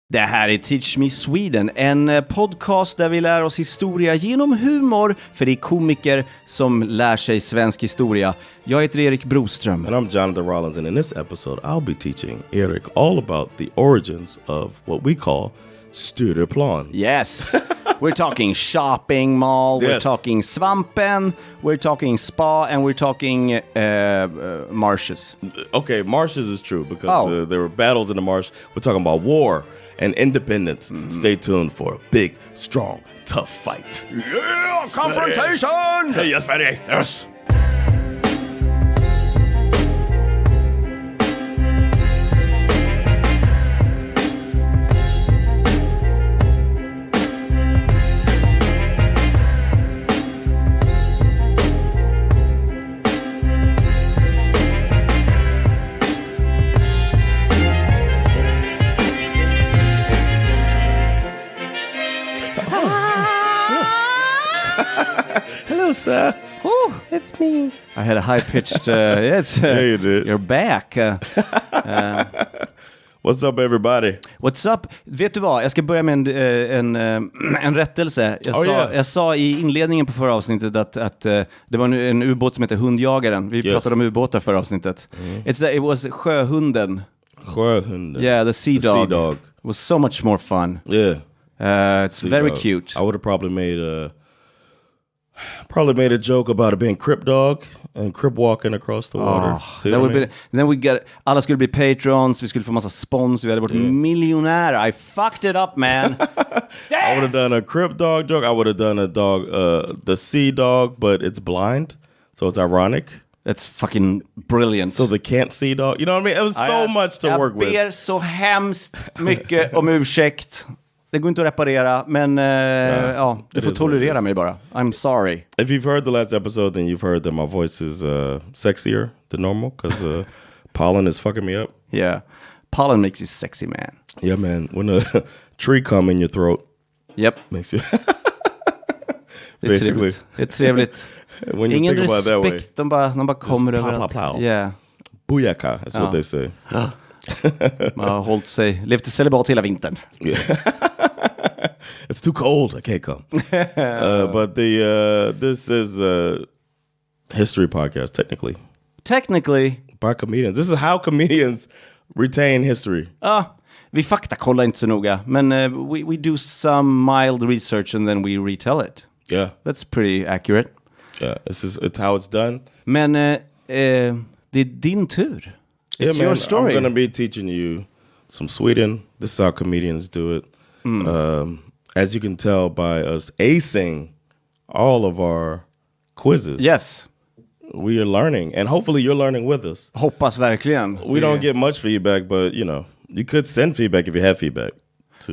Det här är Teach Me Sweden, en podcast där vi lär oss historia genom humor, för det är komiker som lär sig svensk historia. Jag heter Erik Broström. And I'm Jonathan Rollins, and in this episode I'll be teaching Erik all about the origins of what we call Stureplan. Yes, we're talking shopping mall, Yes. We're talking svampen, we're talking spa, and we're talking marshes. Okay, marshes is true because there were battles in the marsh. We're talking about war and independence. Stay tuned for a big, strong, tough fight. Yeah, confrontation! Hey, yes, Sverige! Yes! Hello, sir. Oh, It's me. I had a high-pitched, yeah, you did. You're back. What's up, everybody? What's up? Vet du vad? Jag ska börja med en rättelse. Jag sa i inledningen på förra avsnittet att det var en ubåt som heter Hundjagaren. Vi pratade om ubåtar förra avsnittet. It was Sjöhunden. Sjöhunden. Yeah, the sea dog. The sea dog. It was so much more fun. Yeah. It's Sea very dog. cute. I would have probably made a joke about it being crip dog and crip walking across the water. Then we got alla skulle bli patrons, vi skulle få massa spons, vi hade varit miljonärer. I fucked it up, man. I would have done a crip dog joke. I would have done a dog, the sea dog, but it's blind, so it's ironic. That's fucking brilliant. So the can't see dog. You know what I mean? It was so much to work with. Jag ber så hemskt mycket om ursäkt. Det går inte att reparera, men du får tolerera mig bara. I'm sorry. If you've heard the last episode, then you've heard that my voice is sexier than normal because pollen is fucking me up. Yeah. Pollen makes you sexy, man. Yeah, man. When a tree come in your throat. Yep. Makes you... Basically. Det är trevligt. When you Ingen think about it that way. respekt, de bara kommer överallt. Plow. Yeah. Booyaka, that's what they say. Man har hållit sig, levt i celibat hela vintern. Yeah. It's too cold. I can't come. But this is a history podcast, technically by comedians. This is how comedians retain history. Vi faktakollar inte så noga, men we do some mild research and then we retell it. Yeah, that's pretty accurate. Yeah, it's how it's done. Men det är din tur. It's your story. I'm going to be teaching you some Sweden. This is how comedians do it. As you can tell by us acing all of our quizzes. Yes. We are learning, and hopefully you're learning with us. Hoppas verkligen. We don't get much feedback, but you could send feedback if you have feedback. Så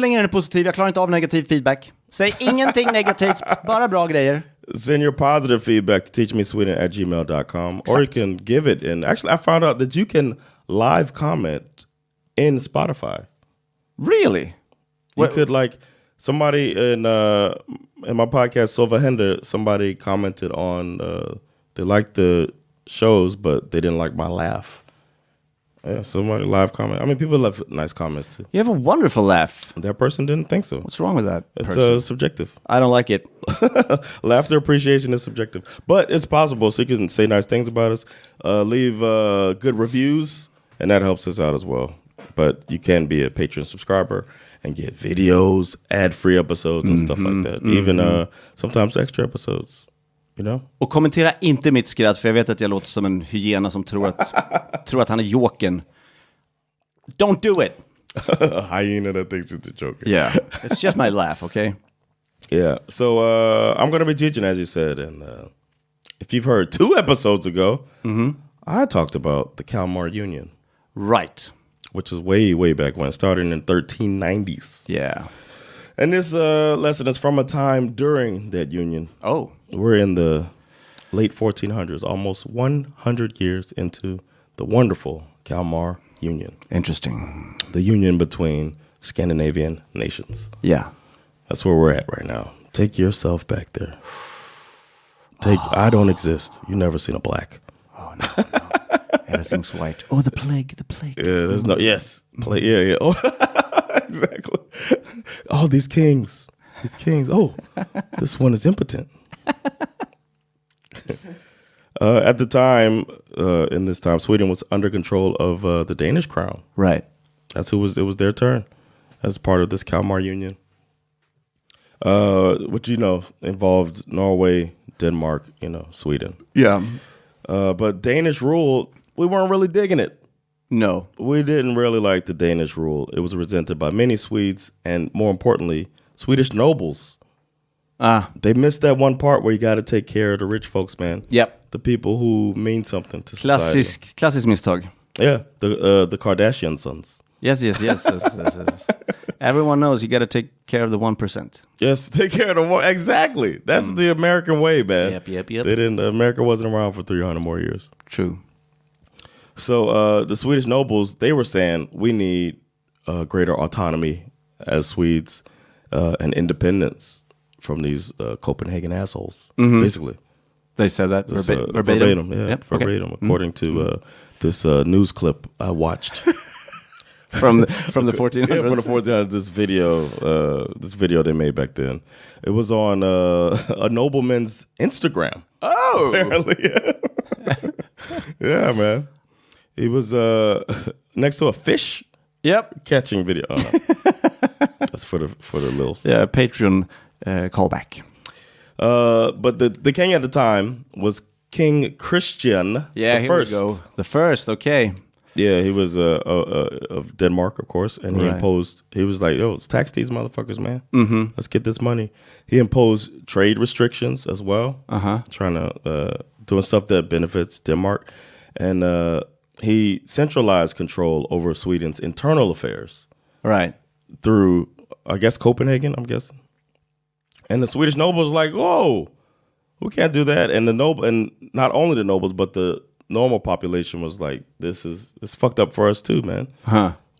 länge den är positiv, jag klarar inte av negativ feedback. Säg ingenting negativt, bara bra grejer. Send your positive feedback to teachmesweden@gmail.com, or you can give it. And actually, I found out that you can live comment in Spotify. Really? You could, like, somebody in my podcast, Sova Hender, somebody commented on they liked the shows, but they didn't like my laugh. Yeah, somebody live comment. I mean, people left nice comments too. You have a wonderful laugh. That person didn't think so. What's wrong with that It's person? subjective. I don't like it. Laughter appreciation is subjective. But it's possible, so you can say nice things about us. Leave good reviews, and that helps us out as well. But you can be a Patreon subscriber and get videos, ad-free episodes and stuff like that. Even sometimes extra episodes. Och kommentera inte mitt skratt, för jag vet att jag låter som en hyena som tror att han är joken. Don't do it. A hyena that thinks it's a joke. Yeah, it's just my laugh, okay? Yeah, so I'm going to be teaching, as you said, and if you've heard 2 episodes ago, I talked about the Kalmar Union. Right. Which is way, way back when, starting in 1390s. Yeah. And this lesson is from a time during that union. Oh. We're in the late 1400s, almost 100 years into the wonderful Kalmar Union. Interesting. The union between Scandinavian nations. Yeah. That's where we're at right now. Take yourself back there. I don't exist. You've never seen a black. Oh, no. Everything's white. Oh, the plague. Yeah, there's no, yes. Plague, yeah. Oh. Exactly. Oh, these kings. Oh, this one is impotent. At the time, in this time, Sweden was under control of the Danish crown. Right. It was their turn as part of this Kalmar Union. Which, involved Norway, Denmark, Sweden. Yeah. But Danish rule, we weren't really digging it. No. We didn't really like the Danish rule. It was resented by many Swedes and, more importantly, Swedish nobles. They missed that one part where you got to take care of the rich folks, man. Yep. The people who mean something to society. Klassisk misstag. Yeah, the Kardashian sons. Yes. Everyone knows you got to take care of the 1%. Yes, take care of the one. Exactly. That's the American way, man. Yep. America wasn't around for 300 more years. True. So the Swedish nobles, they were saying we need greater autonomy as Swedes and independence from these Copenhagen assholes, basically. They said that verbatim. Yeah, yep. Verbatim, according to this news clip I watched. From the 1400s? Yeah, from the 1400s, this video they made back then. It was on a nobleman's Instagram. Oh! Apparently, yeah, man. He was next to a fish catching video. Oh, no. That's for the Lils. Yeah, Patreon callback. But the king at the time was King Christian the First. Here we go. The first, okay. Yeah, he was of Denmark, of course, and he imposed. He was like, "Yo, let's tax these motherfuckers, man. Let's get this money." He imposed trade restrictions as well, trying to doing stuff that benefits Denmark, and he centralized control over Sweden's internal affairs, right, through, I guess, Copenhagen. I'm guessing, and the Swedish nobles like, "Whoa, we can't do that," and and not only the nobles, but the normal population was like, it's fucked up for us too, man.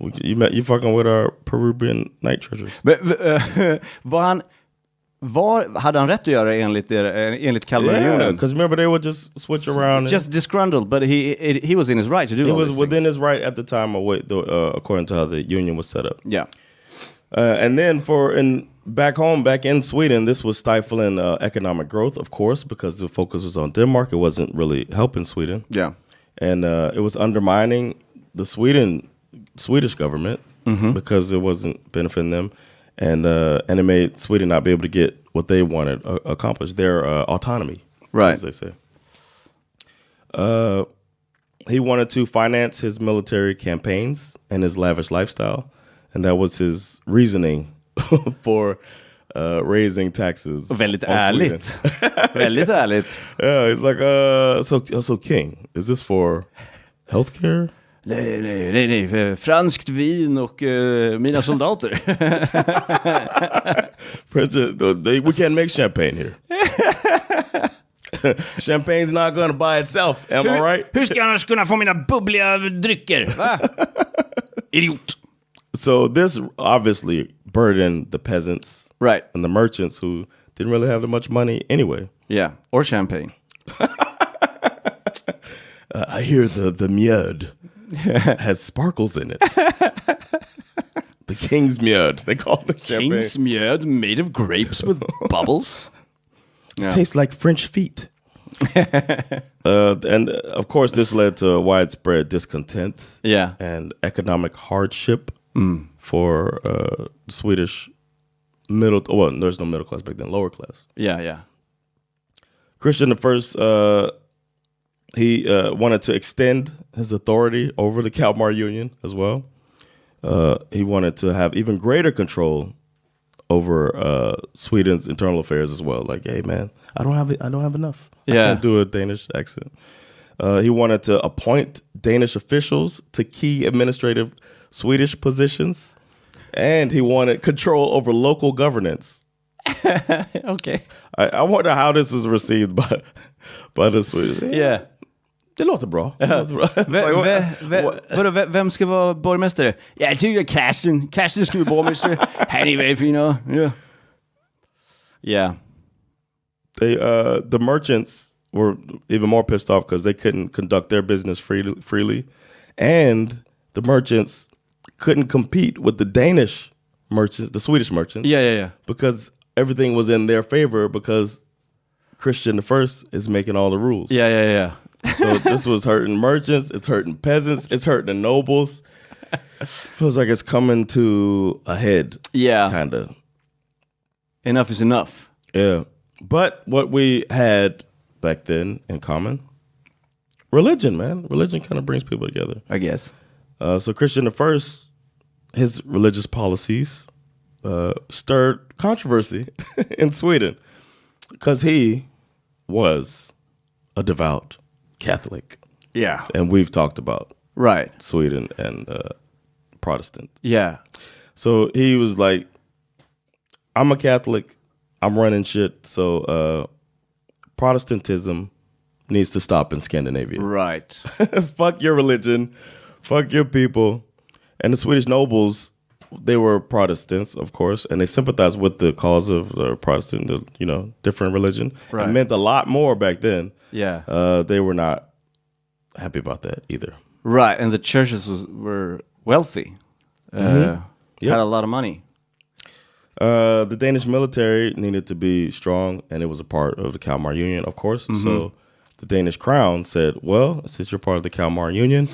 You fucking with our Peruvian night treasures. Hade han rätt att göra enligt Kalmar Union? Yeah, because remember they would just switch around. Just disgruntled, but he was in his right to do. He was within his right at the time, according to how the union was set up. Yeah, and then back in Sweden, this was stifling economic growth, of course, because the focus was on Denmark. It wasn't really helping Sweden. Yeah, and it was undermining the Swedish government because it wasn't benefiting them, and it made Sweden not be able to get what they wanted accomplished, their autonomy, right, as they say. He wanted to finance his military campaigns and his lavish lifestyle, and that was his reasoning for raising taxes. Väldigt ärligt. Väldigt ärligt. Yeah, it's like so King, is this for healthcare? Nej, franskt vin och mina soldater. We can't make champagne here. Champagne's not gonna by itself, am I right? Hur ska jag annars kunna få mina bubbliga drycker? Va? Idiot. So this obviously burdened the peasants, right, and the merchants who didn't really have that much money anyway. Yeah, or champagne. I hear the mjöd has sparkles in it. The king's mjöd, they call it champagne. King's mjöd made of grapes with bubbles. Yeah. Tastes like French feet. And of course, this led to widespread discontent. Yeah, and economic hardship for Swedish middle. Well, there's no middle class back then. Lower class. Yeah. Christian the First, he wanted to extend his authority over the Kalmar Union as well. He wanted to have even greater control over Sweden's internal affairs as well. Like, hey man, I don't have enough. Yeah. I can't do a Danish accent. He wanted to appoint Danish officials to key administrative Swedish positions, and he wanted control over local governance. Okay. I wonder how this was received by the Swedish. Yeah. Det låter bra. Vem ska vara borgmästare? Jag tycker Carsten. Carsten ska vara borgmästare. Han är väldigt fin. Yeah. The merchants were even more pissed off because they couldn't conduct their business freely. And the merchants couldn't compete with the Danish merchants, the Swedish merchants. Yeah. Because everything was in their favor because Christian I is making all the rules. Yeah. So this was hurting merchants, it's hurting peasants, it's hurting the nobles. Feels like it's coming to a head. Yeah. Kind of. Enough is enough. Yeah. But what we had back then in common, religion, man. Religion kind of brings people together. I guess. So Christian I, his religious policies stirred controversy in Sweden because he was a devout Catholic. Yeah. And we've talked about Sweden and Protestant. Yeah. So he was like, I'm a Catholic. I'm running shit. So Protestantism needs to stop in Scandinavia. Right. Fuck your religion. Fuck your people. And the Swedish nobles, they were Protestants, of course, and they sympathized with the cause of the Protestant, different religion. Right. It meant a lot more back then. Yeah. They were not happy about that either. Right, and the churches were wealthy. Had a lot of money. The Danish military needed to be strong, and it was a part of the Kalmar Union, of course. Mm-hmm. So the Danish crown said, well, since you're part of the Kalmar Union,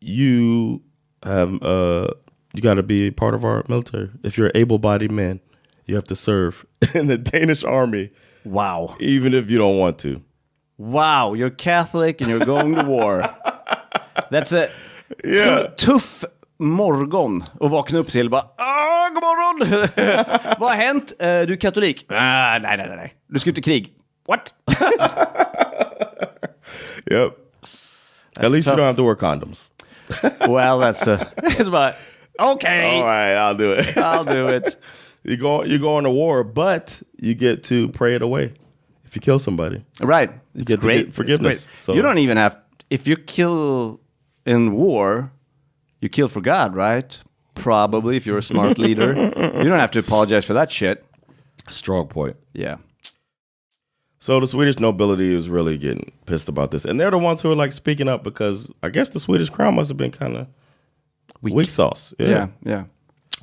you got to be part of our military. If you're an able-bodied man, you have to serve in the Danish army. Wow. Even if you don't want to. Wow, you're Catholic and you're going to war. That's a tuff morgon och vakna upp till bara god morgon. Vad har hänt? Du är katolik? Nej. Du ska ut i krig. What? Yep. At least tough. You don't have to wear condoms. Well, it's about okay. All right, I'll do it. I'll do it. You're going to war, but you get to pray it away. If you kill somebody, right? It's get great forgiveness. Great. So you don't even have. If you kill in war, you kill for God, right? Probably, if you're a smart leader, you don't have to apologize for that shit. Strong point. Yeah. So the Swedish nobility is really getting pissed about this, and they're the ones who are like speaking up because I guess the Swedish crown must have been kind of weak sauce. Yeah.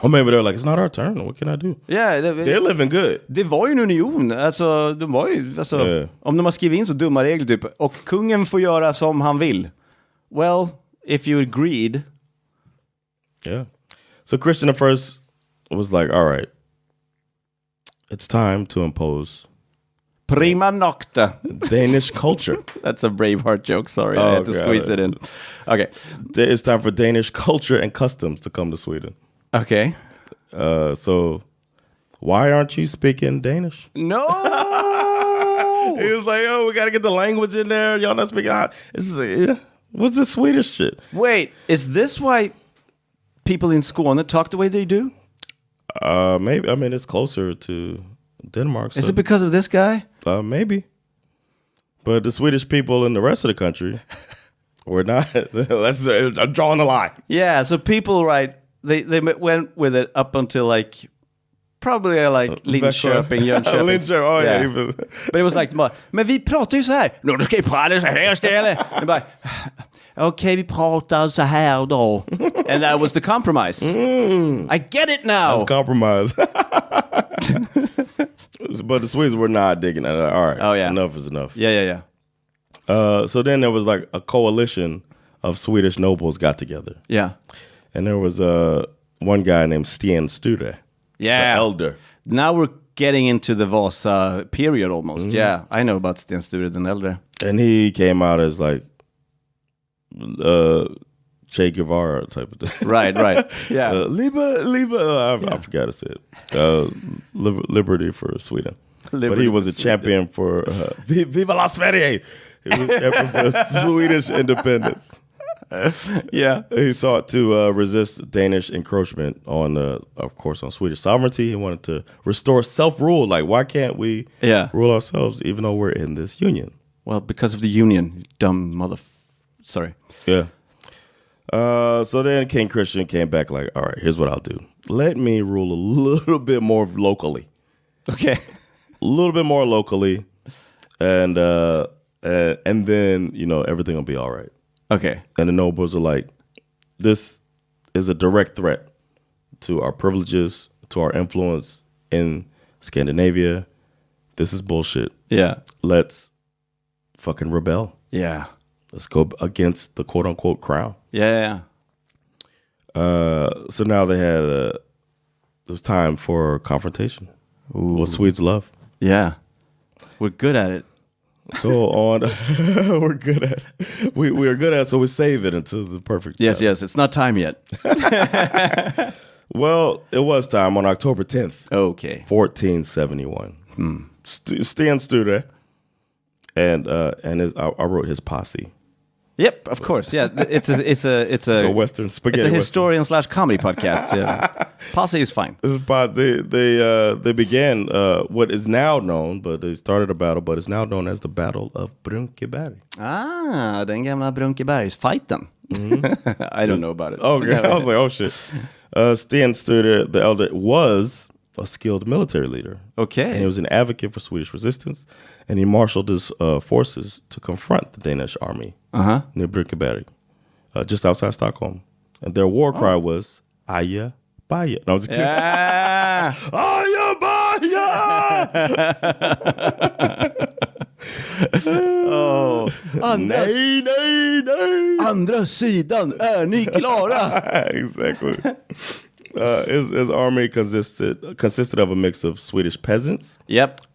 Or maybe they're like, it's not our turn. What can I do? Yeah, they're living good. Det var ju en union. Alltså, om de har skrivit in så dumma regler typ, och kungen får göra som han vill. Well, if you agreed. Yeah. So Christian I was like, all right, it's time to impose prima nocta Danish culture. That's a Braveheart joke. Sorry, I had to squeeze it in. Okay. It's time for Danish culture and customs to come to Sweden. Okay. So why aren't you speaking Danish? No. He was like, oh, we got to get the language in there. Y'all not speaking. What's this Swedish shit? Wait, is this why people in Skåne talk the way they do? Maybe. I mean, it's closer to Denmark. So, is it because of this guy? Maybe. But the Swedish people in the rest of the country were not. I'm drawing the line. Yeah, so people, right, they went with it up until like probably like Linköping, Jönköping. Linköping, oh yeah. But it was like, men vi pratar ju så här. No, du ska ju prata så här istället. Okay, vi pratar så här då. And that was the compromise. I get it now. That's compromise. But the Swedes were not digging it. All right. Oh, yeah. Enough is enough. Yeah. So then there was like a coalition of Swedish nobles got together. Yeah. And there was one guy named Sten Sture. Yeah. The elder. Now we're getting into the Vasa period almost. Mm-hmm. Yeah. I know about Sten Sture, the elder. And he came out as like Che Guevara type of thing. Right. Yeah. I forgot to say it. Liberty for Sweden. But he was a champion for Viva la Sverige. He was a champion for Swedish independence. Yeah. He sought to resist Danish encroachment on, of course, on Swedish sovereignty. He wanted to restore self-rule. Like, why can't we rule ourselves even though we're in this union? Well, because of the union, you dumb Sorry. Yeah. So then King Christian came back like, all right, here's what I'll do. Let me rule a little bit more locally. Okay. A little bit more locally. And then, everything will be all right. Okay. And the nobles are like, this is a direct threat to our privileges, to our influence in Scandinavia. This is bullshit. Yeah. Let's fucking rebel. Yeah. Let's go against the quote unquote crown. Yeah. So now it was time for confrontation. Ooh. What Swedes love. Yeah. We're good at it. So we're good at it. We are good at it, so we save it until the perfect time. Yes. It's not time yet. Well, it was time on October 10th. Okay. 1471. Sten Sture and I wrote his posse. Yep, of course. Yeah, it's a Western spaghetti. It's a historian / comedy podcast. Yeah. Posse is fine. This is they began what is now known, but they started a battle, but it's now known as the Battle of Brunkeberg. Den gamla Brunkebergsfighten. I don't know about it. Okay, I was like, oh shit. Sten Sture the Elder was a skilled military leader. Okay. And he was an advocate for Swedish resistance, and he marshaled his forces to confront the Danish army near Brunkeberg, just outside Stockholm. And their war cry was Aja Baja. No, I'm just kidding. Yeah. Aja Baja! Nej. Andra sidan, är ni klara? Exactly. His army consisted of a mix of Swedish peasants,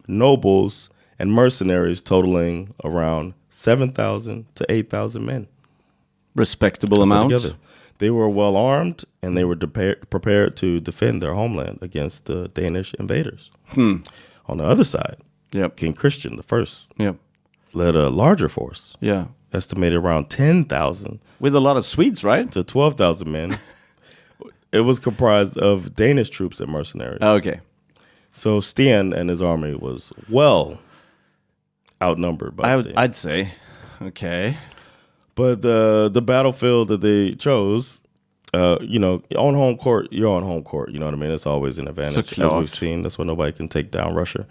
nobles, and mercenaries totaling around 7,000 to 8,000 men. Respectable amount. Together. They were well armed, and they were prepared to defend their homeland against the Danish invaders. On the other side, King Christian I led a larger force, estimated around 10,000. With a lot of Swedes, right? To 12,000 men. It was comprised of Danish troops and mercenaries. Okay. So Sten and his army was well outnumbered by I'd say. Okay. But the battlefield that they chose, on home court, you're on home court. You know what I mean? It's always an advantage, as we've seen. That's why nobody can take down Russia.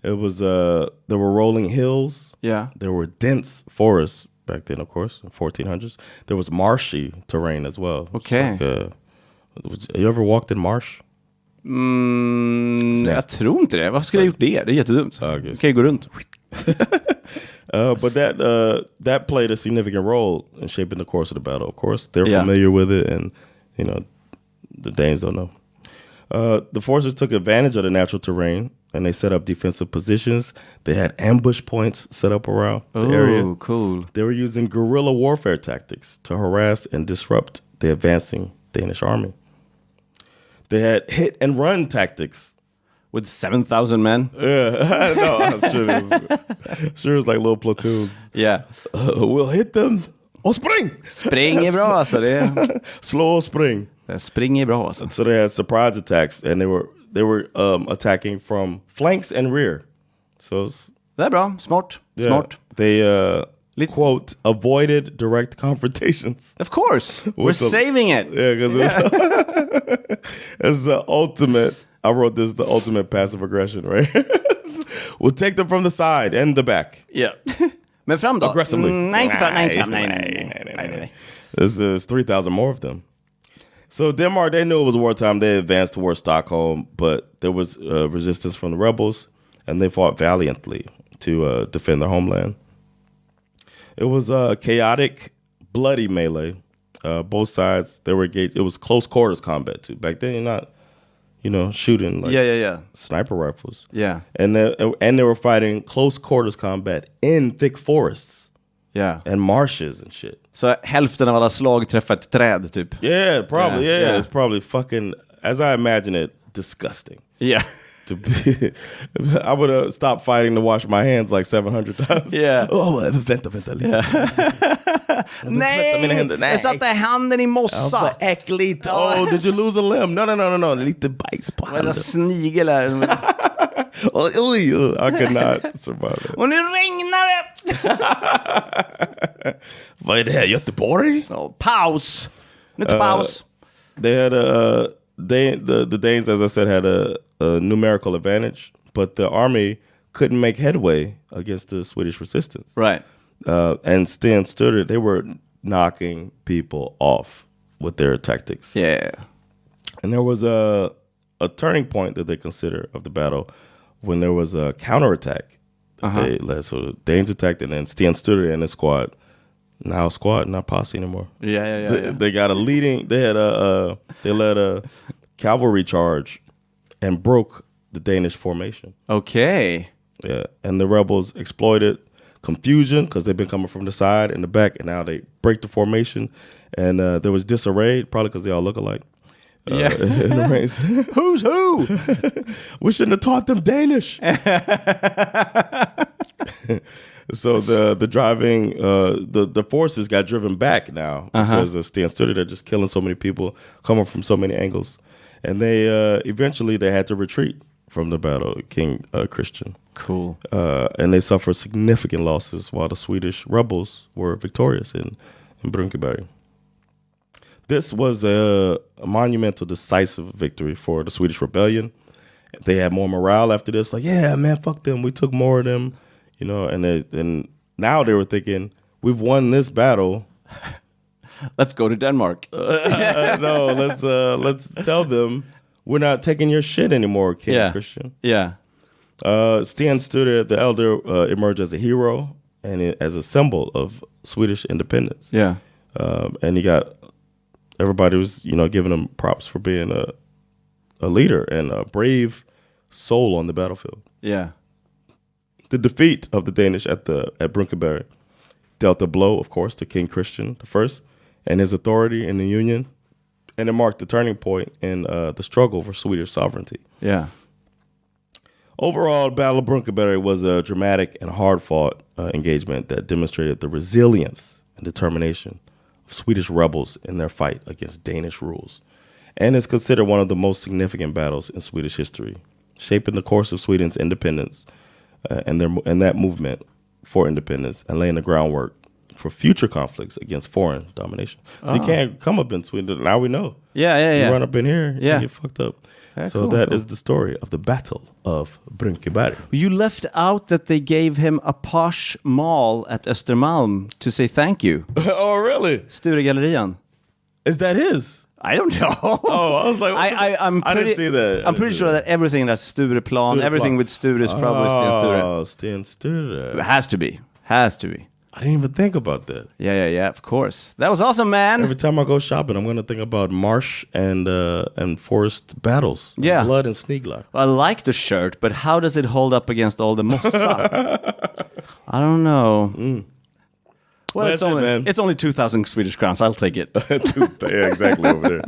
It was there were rolling hills. Yeah. There were dense forests back then, of course, in 1400s. There was marshy terrain as well. Okay. You ever walked in marsh? Jag tror inte det. Varför skulle jag gjort det? Det är jättedumt. Okay. Kan ju gå runt. But that played a significant role in shaping the course of the battle. Of course, they're familiar with it, and the Danes don't know. The forces took advantage of the natural terrain, and they set up defensive positions. They had ambush points set up around the area. Oh, cool. They were using guerrilla warfare tactics to harass and disrupt the advancing Danish army. They had hit and run tactics. With 7,000 men? Yeah, no, I'm sure it was like little platoons. Yeah. We'll hit them. Och spring! Spring är bra alltså. Slow spring. Spring är bra alltså. So they had surprise attacks, and they were attacking from flanks and rear. So det är bra. Smart. Smart. They quote avoided direct confrontations. Of course. We're saving it. Yeah, because it's the ultimate. I wrote this the ultimate passive aggression, right? We'll take them from the side and the back. Yeah. Men fram då? Aggressively. Nej, inte fram. Nej. This is 3,000 more of them. So Denmark, they knew it was wartime. They advanced towards Stockholm, but there was resistance from the rebels, and they fought valiantly to defend their homeland. It was a chaotic, bloody melee. Both sides, they were engaged. It was close quarters combat too. Back then, you're not, shooting like sniper rifles. Yeah. And they were fighting close quarters combat in thick forests. Yeah. And marshes and shit. Så hälften av alla slag träffar ett träd typ. Yeah, probably. Yeah. It's probably fucking, as I imagine it, disgusting. Yeah. To be, I would have stopped fighting to wash my hands like 700 times. Yeah. Vänta lite. Yeah. Nej, jag satte handen i mossa. Vad äckligt. Oh, did you lose a limb? No. Lite bajs på handen. Vad snigel är det? I could not survive it. Och nu regnar det. Vad är det här, Göteborg? Paus. Nu tar paus. They had the Danes, as I said, had a numerical advantage, but the army couldn't make headway against the Swedish resistance. Right. And Sten Sture, they were knocking people off with their tactics. Yeah. And there was a turning point that they consider of the battle when there was a counterattack. They led. So the Danes attacked, and then Sten Sture and his squad, not posse anymore. They got a leading. They had they led a cavalry charge and broke the Danish formation. Okay. Yeah, and the rebels exploited confusion because they've been coming from the side and the back, and now they break the formation, and there was disarray, probably because they all look alike. In the race. Who's who? We shouldn't have taught them Danish. So the driving, the forces got driven back now because of Sten Sture. They're just killing so many people, coming from so many angles, and they eventually they had to retreat from the battle, King Christian. Cool. And they suffered significant losses while the Swedish rebels were victorious in Brunkeberg. This was a monumental, decisive victory for the Swedish rebellion. They had more morale after this. Like, yeah, man, fuck them. We took more of them, you know. And now they were thinking, we've won this battle. Let's go to Denmark. No, let's tell them we're not taking your shit anymore, King Christian. Yeah. Sten Sture, the elder, emerged as a hero and as a symbol of Swedish independence. Yeah. And he got everybody was, giving him props for being a leader and a brave soul on the battlefield. Yeah. The defeat of the Danish at Brunkeberg dealt a blow, of course, to King Christian I and his authority in the Union, and it marked the turning point in the struggle for Swedish sovereignty. Yeah. Overall, Battle of Brunkeberg was a dramatic and hard-fought engagement that demonstrated the resilience and determination of Swedish rebels in their fight against Danish rules, and is considered one of the most significant battles in Swedish history, shaping the course of Sweden's independence and that movement for independence, and laying the groundwork for future conflicts against foreign domination. So you can't come up in Sweden. Now we know. Yeah. You run up in here, you get fucked up. So cool, that is the story of the Battle of Brunkeberg. You left out that they gave him a posh mall at Östermalm to say thank you. Oh, really? Sturegallerian. Is that his? I don't know. Oh, I was like, I didn't see that. I'm pretty sure that everything that's Stureplan, everything with Sture is probably Sten Sture. Oh, Sten Sture. It has to be. I didn't even think about that. Yeah, of course. That was awesome, man. Every time I go shopping, I'm going to think about marsh and forest battles. Yeah. Blood and Sniglar. I like the shirt, but how does it hold up against all the mossa? I don't know. Well, it's only 2,000 Swedish crowns. I'll take it. Yeah, exactly, over there.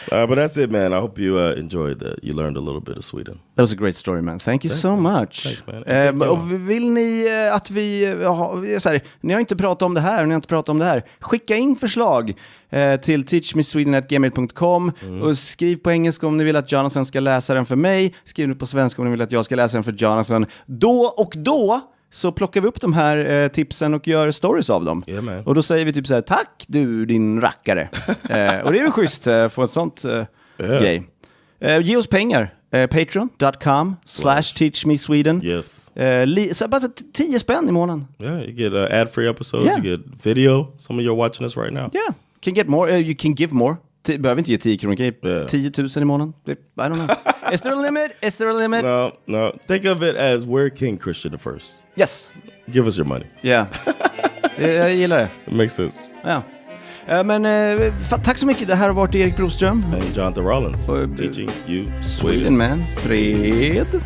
But that's it, man. I hope you enjoyed that. You learned a little bit of Sweden. That was a great story, man. Thank you so much. Thanks, man. Och vill ni att vi... ni har inte pratat om det här, ni har inte pratat om det här. Skicka in förslag till teachmesweden@gmail.com och skriv på engelska om ni vill att Jonathan ska läsa den för mig. Skriv på svenska om ni vill att jag ska läsa den för Jonathan. Då så plockar vi upp de här tipsen och gör stories av dem. Yeah, och då säger vi typ så här: tack du din rackare. Och det är väl schysst för ett sånt grej. Ge oss pengar. Patreon.com/teachmesweden. Yes. Så bara 10 spänn i månaden. Yeah, you get ad-free episodes. You get video. Some of you are watching us right now. Yeah. Can get more. You can give more. Behöver inte ge 10 kronor. Kan ge 10 000 i månaden. I don't know. Is there a limit? No. Think of it as we're King Christian I. Yes. Give us your money. Yeah. Jag gillar det. It makes sense. Ja. Men tack så mycket. Det här har varit Erik Broström. And Jonathan Rollins. Teaching you Sweden. Man. Fred.